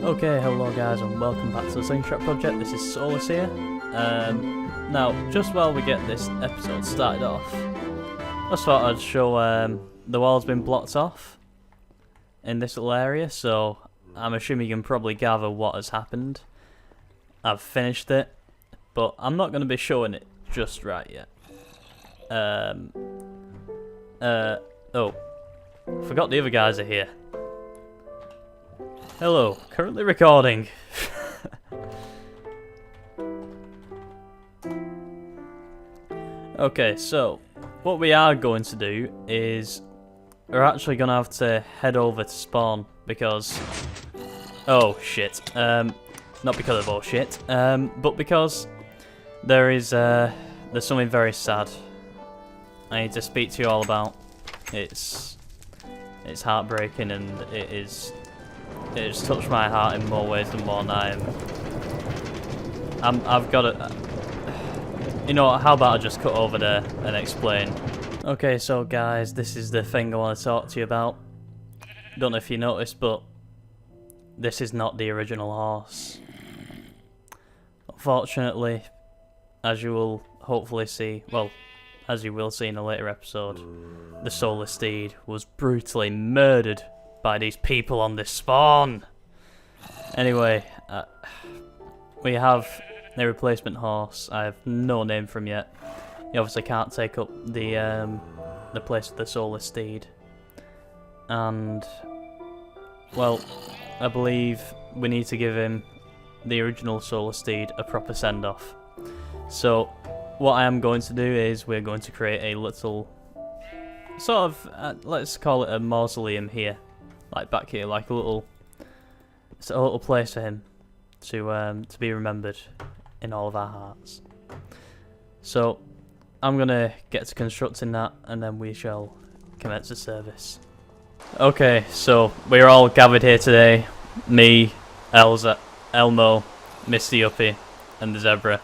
Okay, hello guys and welcome back to the Slingshot project. This is Souless here. Now, just while we get this episode started off, I just thought I'd show the wall's been blocked off in this little area, so I'm assuming you can probably gather what has happened. I've finished it, but I'm not going to be showing it just right yet. Oh, forgot the other guys are here. Hello, currently recording. Okay, so what we are going to do is we're actually going to have to head over to spawn because... Oh, shit. Not because of oh shit, but because there's something very sad I need to speak to you all about. It's heartbreaking and it's touched my heart in more ways than one. I've got to... You know what, how about I just cut over there and explain. Okay, so guys, this is the thing I want to talk to you about. Don't know if you noticed, but this is not the original horse. Unfortunately, as you will hopefully see, well, as you will see in a later episode, the soulless steed was brutally murdered by these people on this spawn. Anyway, we have a replacement horse. I have no name for him yet. He obviously can't take up the place of the soulless steed. And, well, I believe we need to give him, the original soulless steed, a proper send-off. So, what I am going to do is we're going to create a little, sort of, let's call it a mausoleum here. Like back here, like a little place for him to be remembered in all of our hearts. So I'm gonna get to constructing that, and then we shall commence the service. Okay, so we're all gathered here today. Me, Elza, Elmo, Misty Uppy, and the Zebra,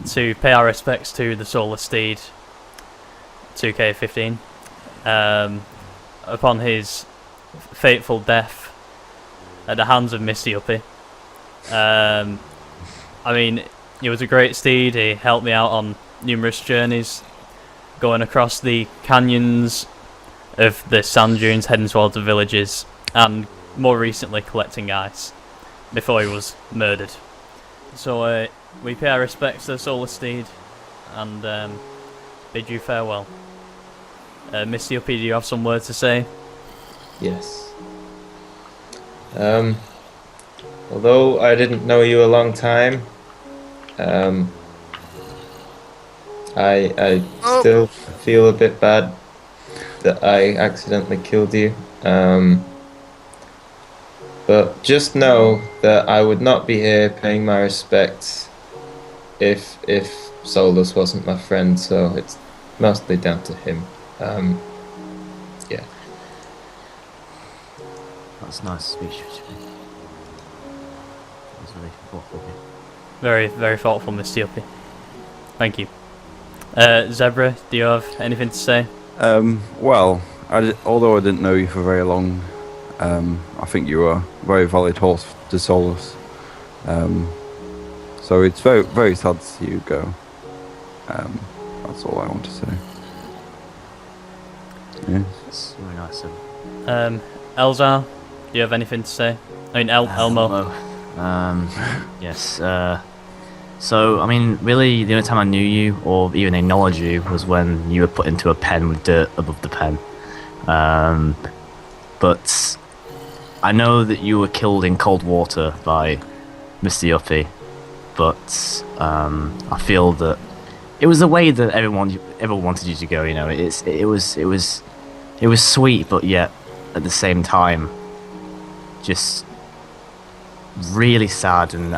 to pay our respects to the soulless steed, 2K15, upon his fateful death at the hands of Misty Uppy. I mean, he was a great steed. He helped me out on numerous journeys, going across the canyons of the sand dunes, heading towards the villages, and more recently collecting ice before he was murdered. So we pay our respects to the soulless steed and bid you farewell. Misty Uppy, do you have some words to say? Yes. Although I didn't know you a long time, I still feel a bit bad that I accidentally killed you. But just know that I would not be here paying my respects if Souless wasn't my friend, so it's mostly down to him. Yeah. That's a nice speech. That was very thoughtful. Very, very thoughtful, Misty Uppy. Thank you. Zebra, do you have anything to say? Well, although I didn't know you for very long, I think you are a very valid horse to Souless. So it's very, very sad to see you go. That's all I want to say. Yes. It's really nice of Elzar, do you have anything to say? I mean, Elmo. Yes. So, I mean, really, the only time I knew you, or even acknowledged you, was when you were put into a pen with dirt above the pen. But I know that you were killed in cold water by Misty Uppy, but I feel that it was the way that everyone wanted you to go. You know, it was sweet, but yet at the same time, just really sad and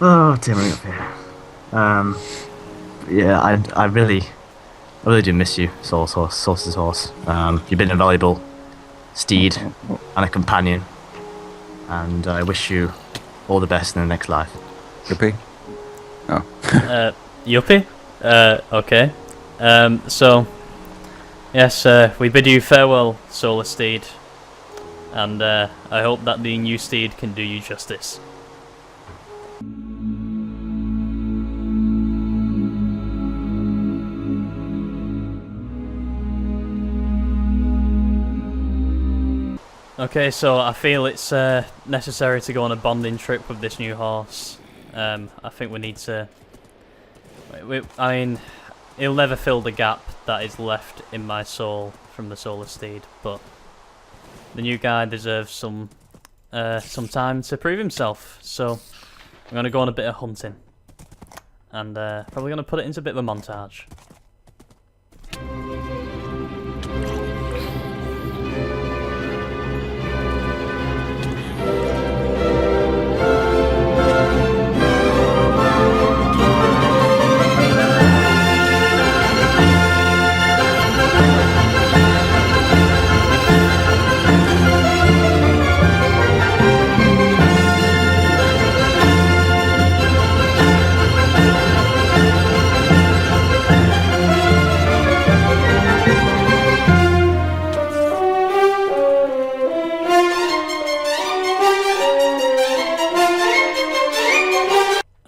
oh, tearing me up here. Yeah, I really do miss you, Souless's horse. You've been a valuable steed and a companion, and I wish you all the best in the next life. Yuppie? Oh. Yuppie? Okay. So, yes, we bid you farewell, soulless steed. and I hope that the new steed can do you justice. Okay, so I feel it's necessary to go on a bonding trip with this new horse. I think we need to... I mean, he'll never fill the gap that is left in my soul from the soulless steed, but the new guy deserves some time to prove himself. So I'm going to go on a bit of hunting, and probably going to put it into a bit of a montage.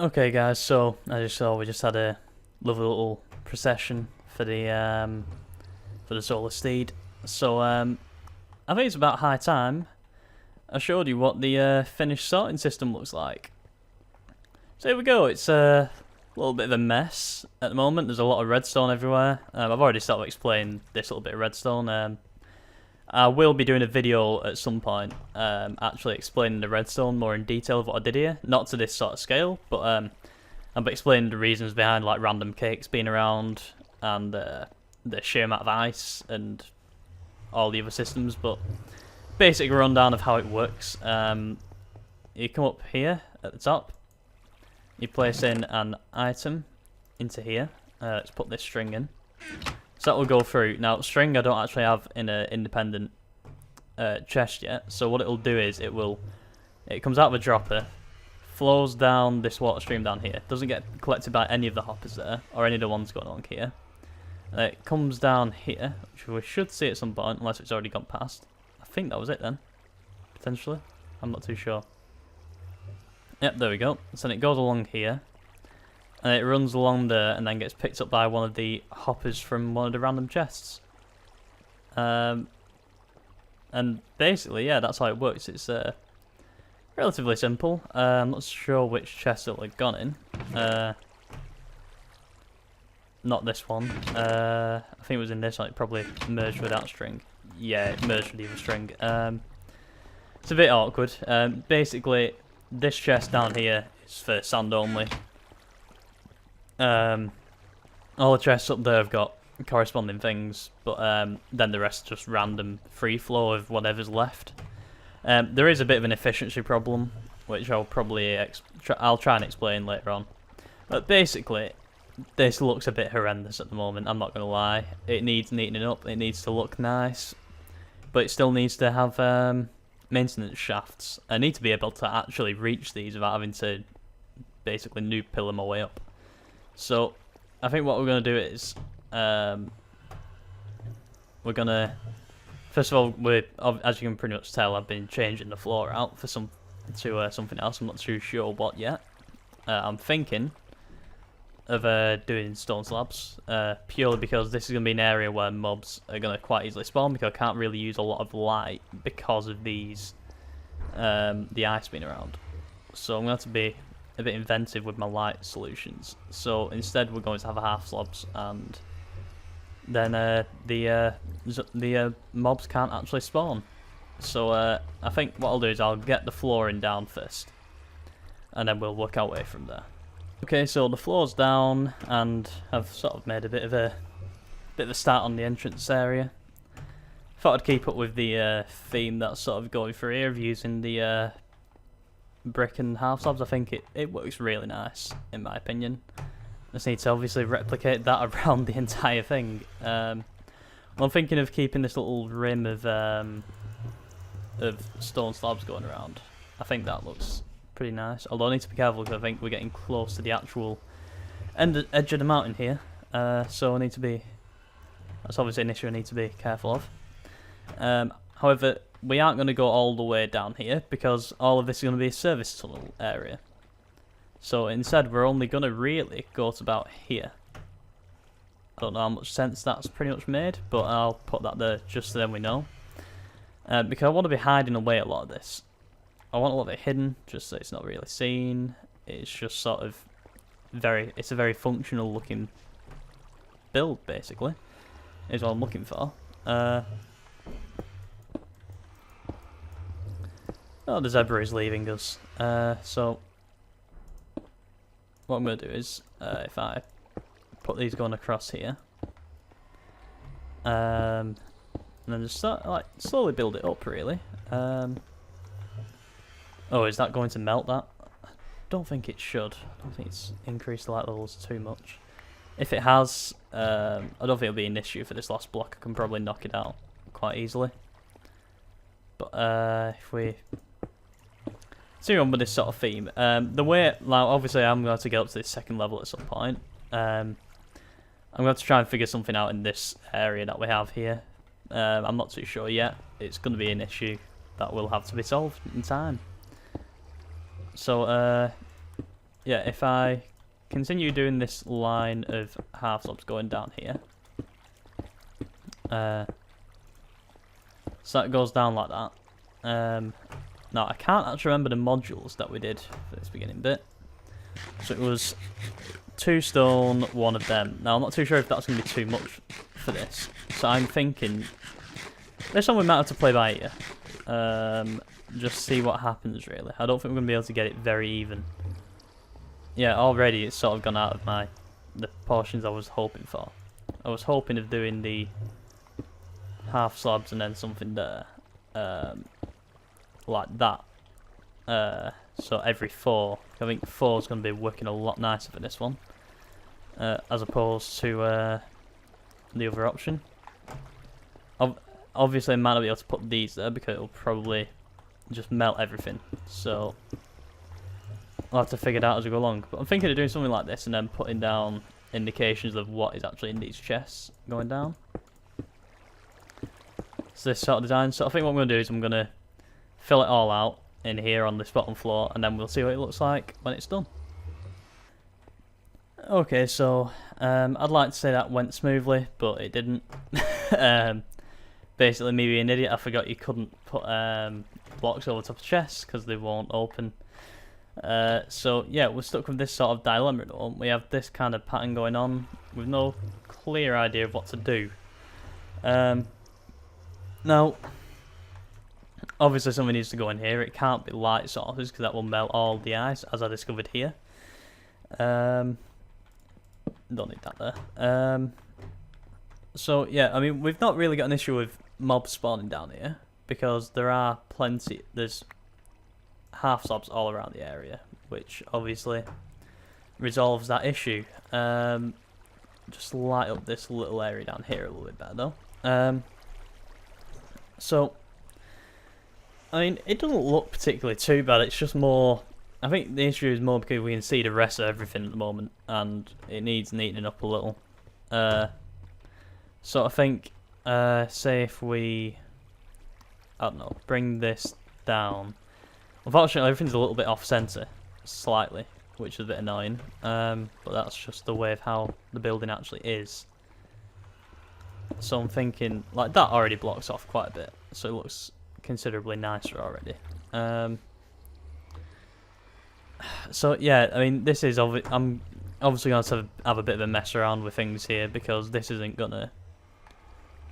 Okay guys, so as you saw, we just had a lovely little procession for the soulless steed. So I think it's about high time I showed you what the finished sorting system looks like. So here we go. It's a little bit of a mess at the moment. There's a lot of redstone everywhere. I've already started explaining this little bit of redstone. I will be doing a video at some point actually explaining the redstone more in detail of what I did here. Not to this sort of scale, but I'll be explaining the reasons behind like random cakes being around and the sheer amount of ice and all the other systems. But basic rundown of how it works. You come up here at the top. You place in an item into here. Let's put this string in. So that will go through. Now, string I don't actually have in an independent chest yet. So what it will do is it comes out of a dropper, flows down this water stream down here. Doesn't get collected by any of the hoppers there, or any of the ones going on here. It comes down here, which we should see at some point, unless it's already gone past. I think that was it then, potentially. I'm not too sure. Yep, there we go. So then it goes along here. And it runs along there and then gets picked up by one of the hoppers from one of the random chests. And basically, yeah, that's how it works. It's relatively simple. I'm not sure which chest it'll have gone in. Not this one. I think it was in this one. It probably merged without string. Yeah, it merged with the other string. It's a bit awkward. Basically, this chest down here is for sand only. All the chests up there have got corresponding things, but then the rest just random free flow of whatever's left. There is a bit of an efficiency problem, which I'll probably I'll try and explain later on. But basically, this looks a bit horrendous at the moment. I'm not gonna lie. It needs neatening up. It needs to look nice, but it still needs to have maintenance shafts. I need to be able to actually reach these without having to basically noob pillar my way up. So, I think what we're going to do is, we're going to, first of all, as you can pretty much tell, I've been changing the floor out for something else. I'm not too sure what yet. I'm thinking of doing stone slabs, purely because this is going to be an area where mobs are going to quite easily spawn, because I can't really use a lot of light because of these, the ice being around. So I'm going to have to be a bit inventive with my light solutions. So instead we're going to have a half slabs, and then the mobs can't actually spawn. So I think what I'll do is I'll get the flooring down first, and then we'll work our way from there. Okay, so the floor's down, and I've sort of made a bit of a start on the entrance area. Thought I'd keep up with the theme that's sort of going through here of using the brick and half slabs. I think it works really nice, in my opinion. Just need to obviously replicate that around the entire thing. Well, I'm thinking of keeping this little rim of stone slabs going around. I think that looks pretty nice. Although I need to be careful because I think we're getting close to the actual edge of the mountain here. So I need to be... That's obviously an issue I need to be careful of. However, we aren't going to go all the way down here because all of this is going to be a service tunnel area. So instead, we're only going to really go to about here. I don't know how much sense that's pretty much made, but I'll put that there just so then we know. Because I want to be hiding away a lot of this. I want a lot of it hidden, just so it's not really seen. It's just sort of it's a very functional looking build, basically, is what I'm looking for. Oh, the zebra is leaving us. So what I'm going to do is, if I put these going across here, and then just start, like, slowly build it up, really. Oh, is that going to melt that? I don't think it should. I don't think it's increased the light levels too much. If it has, I don't think it'll be an issue for this last block. I can probably knock it out quite easily. But if we see on with this sort of theme, the way, now obviously I'm going to get up to this second level at some point. I'm going to try and figure something out in this area that we have here. I'm not too sure yet. It's going to be an issue that will have to be solved in time. So, yeah, if I continue doing this line of half slabs going down here, so that goes down like that. Now, I can't actually remember the modules that we did for this beginning bit. So it was 2 stone, 1 of them. Now, I'm not too sure if that's going to be too much for this. So I'm thinking, this one we might have to play by ear. Just see what happens, really. I don't think we're going to be able to get it very even. Yeah, already it's sort of gone out of the portions I was hoping for. I was hoping of doing the half slabs and then something there. Like that. So every 4. I think 4 is going to be working a lot nicer for this one. As opposed to the other option. Obviously I might not be able to put these there because it'll probably just melt everything. So I'll have to figure it out as we go along. But I'm thinking of doing something like this and then putting down indications of what is actually in these chests going down. So this sort of design. So I think what I'm going to do is I'm going to fill it all out in here on this bottom floor, and then we'll see what it looks like when it's done. Okay, so I'd like to say that went smoothly, but it didn't. Basically, me being an idiot, I forgot you couldn't put blocks over top of chests because they won't open. So yeah, we're stuck with this sort of dilemma at the moment. We have this kind of pattern going on with no clear idea of what to do. Now, obviously something needs to go in here. It can't be light sources because that will melt all the ice, as I discovered here. Don't need that there. So yeah, I mean, we've not really got an issue with mobs spawning down here because there are plenty. There's half slabs all around the area, which obviously resolves that issue. Just light up this little area down here a little bit better though. So I mean, it doesn't look particularly too bad. It's just more, I think the issue is more because we can see the rest of everything at the moment and it needs neatening up a little. So I think, say if we, I don't know, bring this down. Unfortunately, everything's a little bit off-center, slightly, which is a bit annoying. But that's just the way of how the building actually is. So I'm thinking, like, that already blocks off quite a bit, so it looks considerably nicer already. So yeah, I mean, this is I'm obviously going to have a bit of a mess around with things here because this isn't gonna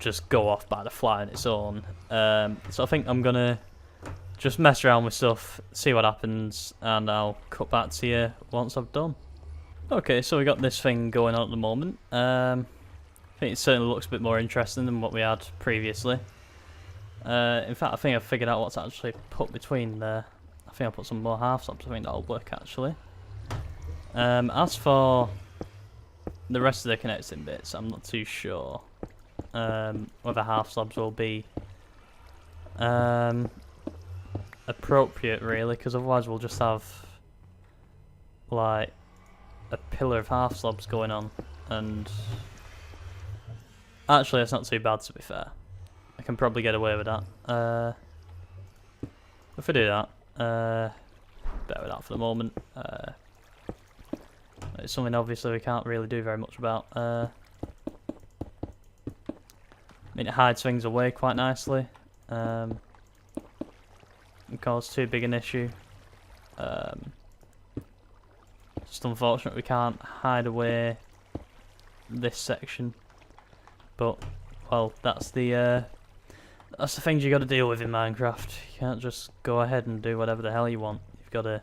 just go off by the fly on its own. So I think I'm gonna just mess around with stuff, see what happens, and I'll cut back to you once I've done. Okay, so we got this thing going on at the moment. I think it certainly looks a bit more interesting than what we had previously. In fact, I think I've figured out what's actually put between there. I think I'll put some more half slabs. I think that'll work actually. As for the rest of the connecting bits, I'm not too sure whether half slabs will be appropriate really, because otherwise we'll just have like a pillar of half slabs going on, and actually it's not too bad to be fair. I can probably get away with that. if we do that, bear with that for the moment. It's something obviously we can't really do very much about. I mean, it hides things away quite nicely. It cause too big an issue. Just unfortunate we can't hide away this section. But, well, that's the things you got to deal with in Minecraft. You can't just go ahead and do whatever the hell you want. You've got to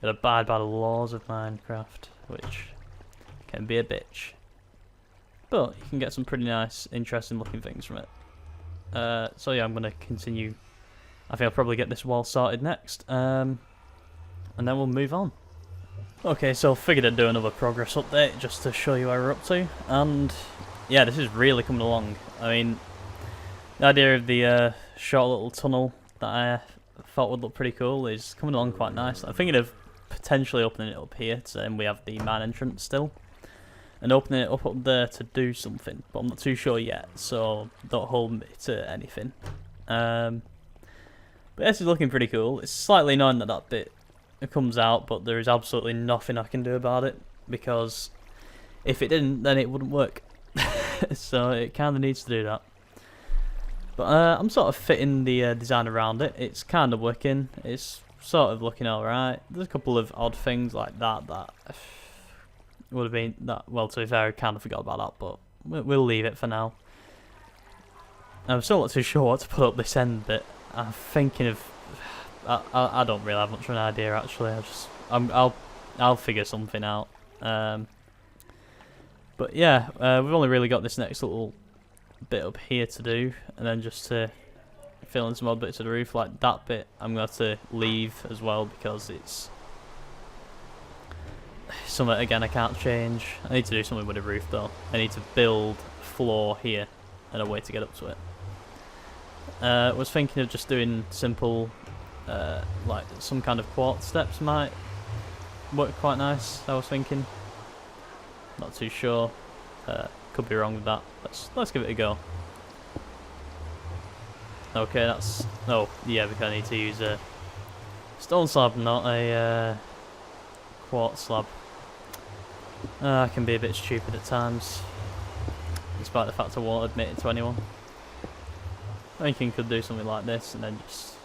abide by the laws of Minecraft, which can be a bitch. But you can get some pretty nice, interesting looking things from it. So yeah, I'm going to continue. I think I'll probably get this wall sorted next. And then we'll move on. Okay, so figured I'd do another progress update just to show you where we're up to. And yeah, this is really coming along. I mean, the idea of the short little tunnel that I thought would look pretty cool is coming along quite nice. I'm thinking of potentially opening it up here, so then we have the main entrance still. And opening it up there to do something, but I'm not too sure yet, so don't hold me to anything. But this is looking pretty cool. It's slightly annoying that bit comes out, but there is absolutely nothing I can do about it, because if it didn't, then it wouldn't work. So it kind of needs to do that. But I'm sort of fitting the design around it. It's kind of working. It's sort of looking alright. There's a couple of odd things like that would have been that. Well, to be fair, I kind of forgot about that, but we'll leave it for now. I'm still not too sure what to put up this end bit. I'm thinking of. I don't really have much of an idea actually. I'll figure something out. But yeah, we've only really got this next little bit up here to do, and then just to fill in some odd bits of the roof, like that bit I'm going to have to leave as well, because it's something, again, I can't change. I need to do something with the roof though. I need to build a floor here and a way to get up to it. I was thinking of just doing simple, like some kind of quartz steps might work quite nice, I was thinking. Not too sure. Could be wrong with that. Let's give it a go. Okay, that's... Oh, yeah, because I need to use a stone slab, not a quartz slab. I can be a bit stupid at times, despite the fact I won't admit it to anyone. I think you could do something like this, and then just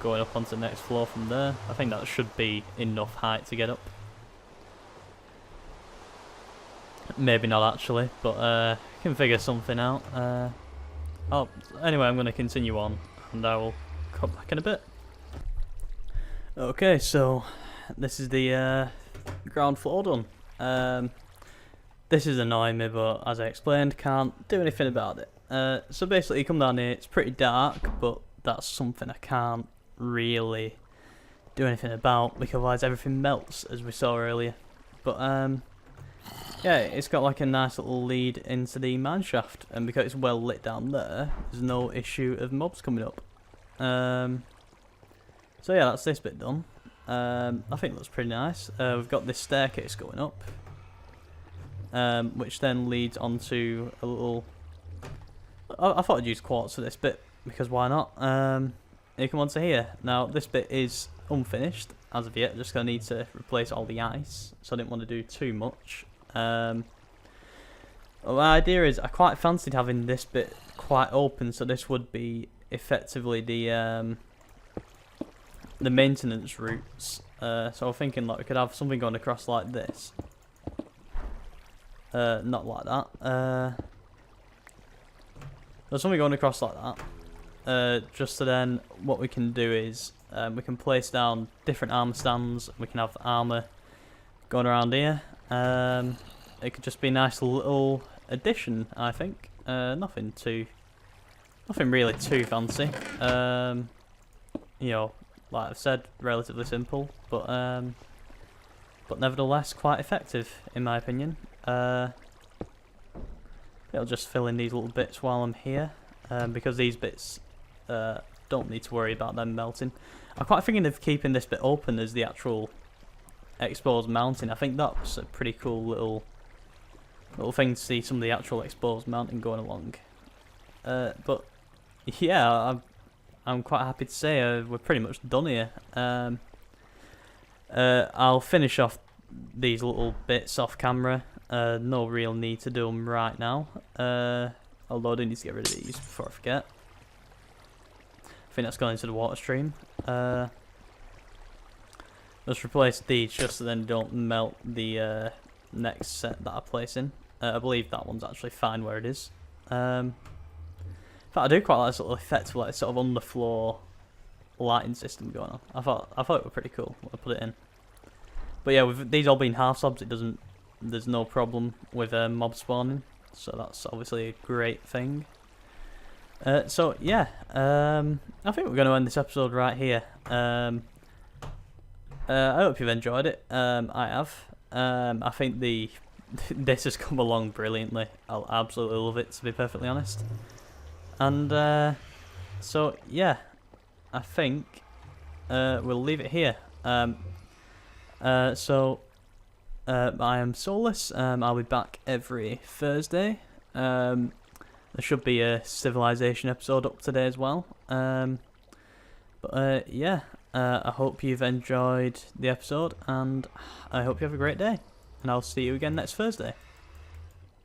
going up onto the next floor from there. I think that should be enough height to get up. Maybe not actually, but can figure something out. Anyway, I'm going to continue on, and I will come back in a bit. Okay, so this is the ground floor done. This is annoying me, but as I explained, can't do anything about it. So basically, you come down here, it's pretty dark, but that's something I can't really do anything about, because otherwise everything melts, as we saw earlier. But yeah, it's got like a nice little lead into the mine shaft, and because it's well lit down there, there's no issue of mobs coming up. So yeah, that's this bit done. I think that's pretty nice. We've got this staircase going up, which then leads onto a little... I thought I'd use quartz for this bit, because why not? You come onto here. Now, this bit is unfinished as of yet. Just going to need to replace all the ice, so I didn't want to do too much. Well, my idea is I quite fancied having this bit quite open, so this would be effectively the maintenance routes. So I'm thinking like we could have something going across like this. Not like that. There's something going across like that. Just so then what we can do is we can place down different armor stands. We can have armor going around here. It could just be a nice little addition, I think. Nothing really too fancy. You know, like I've said, relatively simple, but nevertheless quite effective in my opinion. It'll just fill in these little bits while I'm here, because these bits don't need to worry about them melting. I'm quite thinking of keeping this bit open as the actual exposed mountain. I think that's a pretty cool little thing to see, some of the actual exposed mountain going along. But yeah, I'm quite happy to say we're pretty much done here. I'll finish off these little bits off camera. No real need to do them right now. Although I do need to get rid of these before I forget. I think that's going into the water stream. Let's replace these just so then don't melt the next set that I place in. I believe that one's actually fine where it is. In fact, I do quite like this little effect of like sort of underfloor lighting system going on. I thought it was pretty cool when I put it in. But yeah, with these all being half subs, there's no problem with mob spawning, so that's obviously a great thing. So yeah, I think we're going to end this episode right here. I hope you've enjoyed it. I have. I think this has come along brilliantly. I'll absolutely love it, to be perfectly honest. And so yeah, I think we'll leave it here. So I am Soulless. I'll be back every Thursday. There should be a Civilization episode up today as well. But yeah, I hope you've enjoyed the episode, and I hope you have a great day. And I'll see you again next Thursday.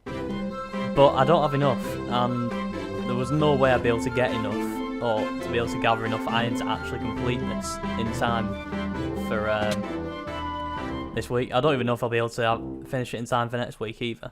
But I don't have enough, and there was no way I'd be able to get enough, or to be able to gather enough iron to actually complete this in time for this week. I don't even know if I'll be able to finish it in time for next week either.